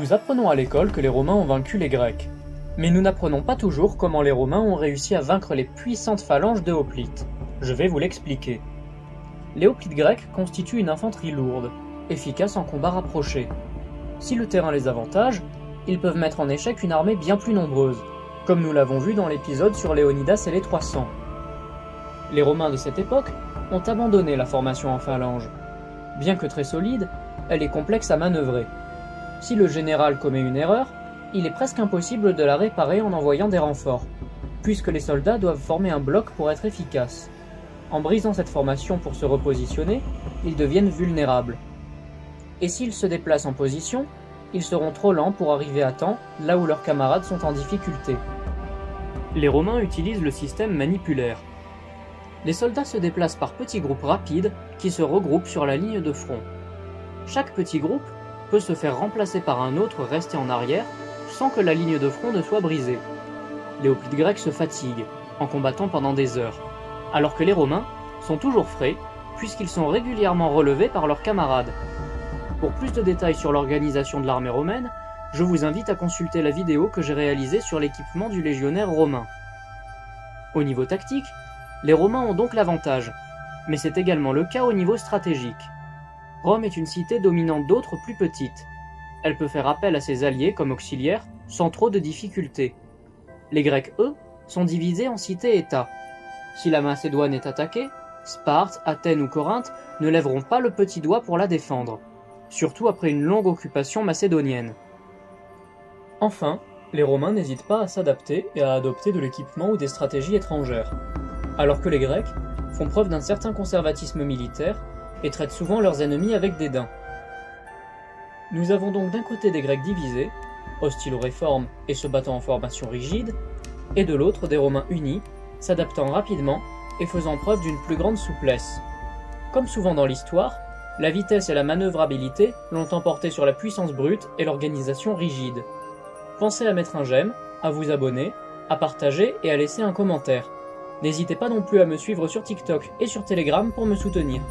Nous apprenons à l'école que les Romains ont vaincu les Grecs. Mais nous n'apprenons pas toujours comment les Romains ont réussi à vaincre les puissantes phalanges de hoplites. Je vais vous l'expliquer. Les hoplites grecs constituent une infanterie lourde, efficace en combat rapproché. Si le terrain les avantage, ils peuvent mettre en échec une armée bien plus nombreuse, comme nous l'avons vu dans l'épisode sur Léonidas et les 300. Les Romains de cette époque ont abandonné la formation en phalange. Bien que très solide, elle est complexe à manœuvrer. Si le général commet une erreur, il est presque impossible de la réparer en envoyant des renforts, puisque les soldats doivent former un bloc pour être efficaces. En brisant cette formation pour se repositionner, ils deviennent vulnérables. Et s'ils se déplacent en position, ils seront trop lents pour arriver à temps là où leurs camarades sont en difficulté. Les Romains utilisent le système manipulaire. Les soldats se déplacent par petits groupes rapides qui se regroupent sur la ligne de front. Chaque petit groupe peut se faire remplacer par un autre resté en arrière sans que la ligne de front ne soit brisée. Les hoplites grecs se fatiguent en combattant pendant des heures, alors que les Romains sont toujours frais puisqu'ils sont régulièrement relevés par leurs camarades. Pour plus de détails sur l'organisation de l'armée romaine, je vous invite à consulter la vidéo que j'ai réalisée sur l'équipement du légionnaire romain. Au niveau tactique, les Romains ont donc l'avantage, mais c'est également le cas au niveau stratégique. Rome est une cité dominant d'autres plus petites. Elle peut faire appel à ses alliés comme auxiliaires sans trop de difficultés. Les Grecs, eux, sont divisés en cités-États. Si la Macédoine est attaquée, Sparte, Athènes ou Corinthe ne lèveront pas le petit doigt pour la défendre, surtout après une longue occupation macédonienne. Enfin, les Romains n'hésitent pas à s'adapter et à adopter de l'équipement ou des stratégies étrangères, alors que les Grecs font preuve d'un certain conservatisme militaire et traitent souvent leurs ennemis avec dédain. Nous avons donc d'un côté des Grecs divisés, hostiles aux réformes et se battant en formation rigide, et de l'autre des Romains unis, s'adaptant rapidement et faisant preuve d'une plus grande souplesse. Comme souvent dans l'histoire, la vitesse et la manœuvrabilité l'ont emporté sur la puissance brute et l'organisation rigide. Pensez à mettre un j'aime, à vous abonner, à partager et à laisser un commentaire. N'hésitez pas non plus à me suivre sur TikTok et sur Telegram pour me soutenir.